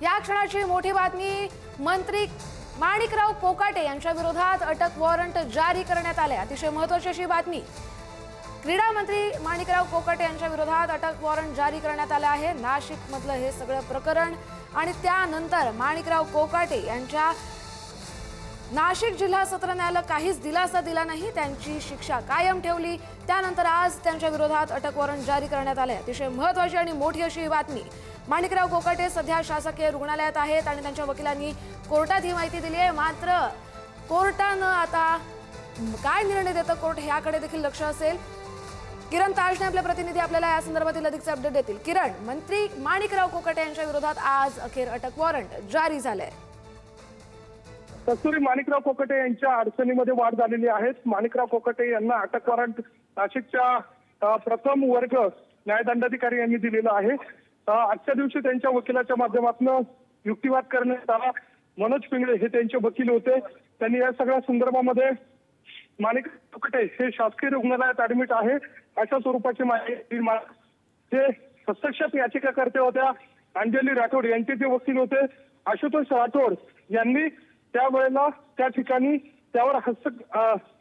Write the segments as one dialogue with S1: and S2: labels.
S1: या क्षणाची मोठी बातमी, मंत्री माणिकराव कोकाटे यांच्या विरोधात अटक वॉरंट जारी करण्यात आले। अतिशय महत्त्वाची अशी बातमी, क्रीडा मंत्री माणिकराव कोकाटे यांच्या विरोधात अटक वॉरंट जारी करण्यात आले आहे। नाशिक मधलं हे सगळं प्रकरण आणि त्यानंतर माणिकराव कोकाटे यांच्या नाशिक जिल्हा सत्र न्यायालय काहीच दिलासा दिला नाही, त्यांची शिक्षा कायम ठेवली। त्यानंतर आज त्यांच्या विरोधात अटक वॉरंट जारी करण्यात आले। अतिशय महत्त्वाची आणि मोठी अशी बातमी, माणिकराव कोकाटे सध्या शासकीय रुग्णालयात आहेत आणि त्यांच्या वकिलांनी कोर्टात ही माहिती दिली आहे। मात्र कोर्टानं आता काय निर्णय देतं कोर्ट याकडे देखील लक्ष असेल। किरण ताजने आपले प्रतिनिधी आपल्याला या संदर्भातील अधिकचे अपडेट देतील। किरण, मंत्री माणिकराव कोकाटे यांच्या विरोधात आज अखेर अटक वॉरंट जारी झालंय।
S2: कस्तुरी, माणिकराव कोकाटे यांच्या अडचणीमध्ये वाढ झालेली आहे। माणिकराव कोकाटे यांना अटक वॉरंट नाशिकच्या प्रथम वर्ग न्यायदंडाधिकारी यांनी दिलेलं आहे। आजच्या दिवशी त्यांच्या वकिलाच्या माध्यमातून युक्तिवाद करण्यात आला। मनोज पिंगळे हे त्यांचे वकील होते। त्यांनी या सगळ्या संदर्भामध्ये माणिकराव कोकाटे हे शासकीय रुग्णालयात ऍडमिट आहे अशा स्वरूपाची माहिती जे प्रत्यक्षात याचिकाकर्ते होत्या अंजली राठोड यांचे जे वकील होते आशुतोष राठोड यांनी त्यावेळेला त्या ठिकाणी त्यावर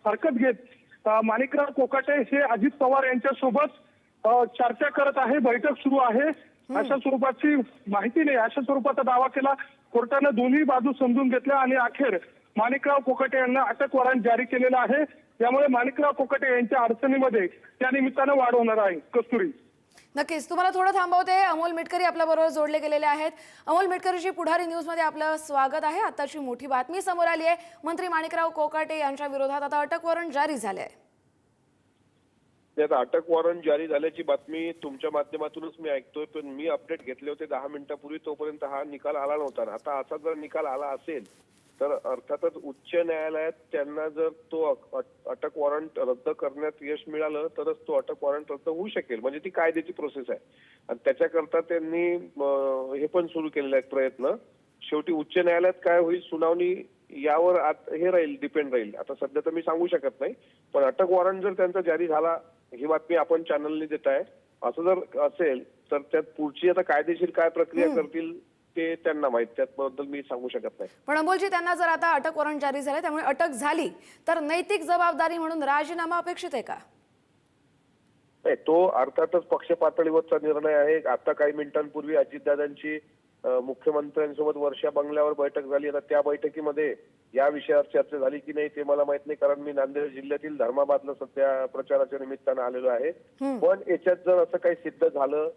S2: हरकत घेत माणिकराव कोकाटे हे अजित पवार यांच्या सोबत चर्चा करत आहे, बैठक सुरू आहे अशा स्वरूपाची माहिती नाही, अशा स्वरूपाचा दावा केला। कोर्टाने दोन्ही बाजू समजून घेतल्या आणि अखेर माणिकराव कोकाटे यांना अटक वॉरंट जारी केलेलं आहे। त्यामुळे माणिकराव कोकाटे यांच्या अडचणीमध्ये त्या निमित्तानं वाढ होणार आहे। कस्तुरी,
S1: नक्कीच तुम्हाला थोडं थांबवते। अमोल मिटकरी आपल्याबरोबर जोडले गेलेले आहेत। अमोल मिटकरीची पुढारी न्यूज मध्ये आपलं स्वागत आहे। आताची मोठी बातमी समोर आली आहे, मंत्री माणिकराव कोकाटे यांच्या विरोधात आता अटक वॉरंट जारी झाले आहे।
S3: आता अटक वॉरंट जारी झाल्याची बातमी तुमच्या माध्यमातूनच मी ऐकतोय, पण मी अपडेट घेतले होते 10 मिनिटांपूर्वी, तोपर्यंत हा निकाल आला नव्हता। आता असा जर निकाल आला असेल तर अर्थातच उच्च न्यायालयात त्यांना जर तो अटक वॉरंट रद्द करण्यात यश मिळालं तरच तो अटक वॉरंट रद्द होऊ शकेल, म्हणजे ती कायद्याची प्रोसेस आहे आणि त्याच्याकरता त्यांनी हे पण सुरू केलेले आहेत प्रयत्न। शेवटी उच्च न्यायालयात काय होईल सुनावणी यावर हे राहील, डिपेंड राहील। आता सध्या तर मी सांगू शकत नाही, पण अटक वॉरंट जर त्यांचा जारी झाला, ही बातमी आपण चॅनलने देत आहे, असं जर असेल तर त्यात पुढची आता कायदेशीर काय प्रक्रिया करतील ते त्यांना माहित, त्याबद्दल मी सांगू शकत नाही।
S1: पण अमोलजी, त्यांना जर आता अटक वॉरंट जारी झाले त्यामुळे अटक झाली तर नैतिक जबाबदारी म्हणून राजीनामा अपेक्षित आहे का?
S3: तो अर्थातच पक्ष पातळीवरचा निर्णय आहे। आता काही मिनिटांपूर्वी अजितदादांची मुख्यमंत्र्यांसोबत वर्षा बंगल्यावर बैठक झाली। आता त्या बैठकीमध्ये या विषयावर चर्चा झाली की नाही ते मला माहित नाही, कारण मी नांदेड जिल्ह्यातील धर्माबादला सध्या प्रचाराच्या निमित्तानं आलेलो आहे। पण याच्यात जर असं काही सिद्ध झालं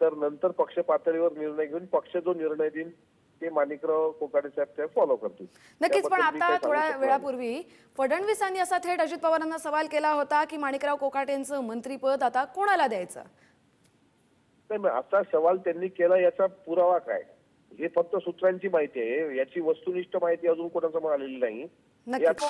S3: तर नंतर पक्ष पातळीवर निर्णय घेऊन पक्ष जो निर्णय देईल ते माणिकराव कोकाटे साहेब ते फॉलो करतील।
S1: नक्कीच, पण आता थोड्या वेळापूर्वी फडणवीसांनी असा थेट अजित पवारांना सवाल केला होता की माणिकराव कोकाटेंचं मंत्रीपद आता कोणाला द्यायचं?
S3: नाही, असा सवाल त्यांनी केला याचा पुरावा काय? हे फक्त सूत्रांची माहिती आहे, याची वस्तुनिष्ठ माहिती अजून कोणासमोर आलेली नाही।
S1: नक्कीच।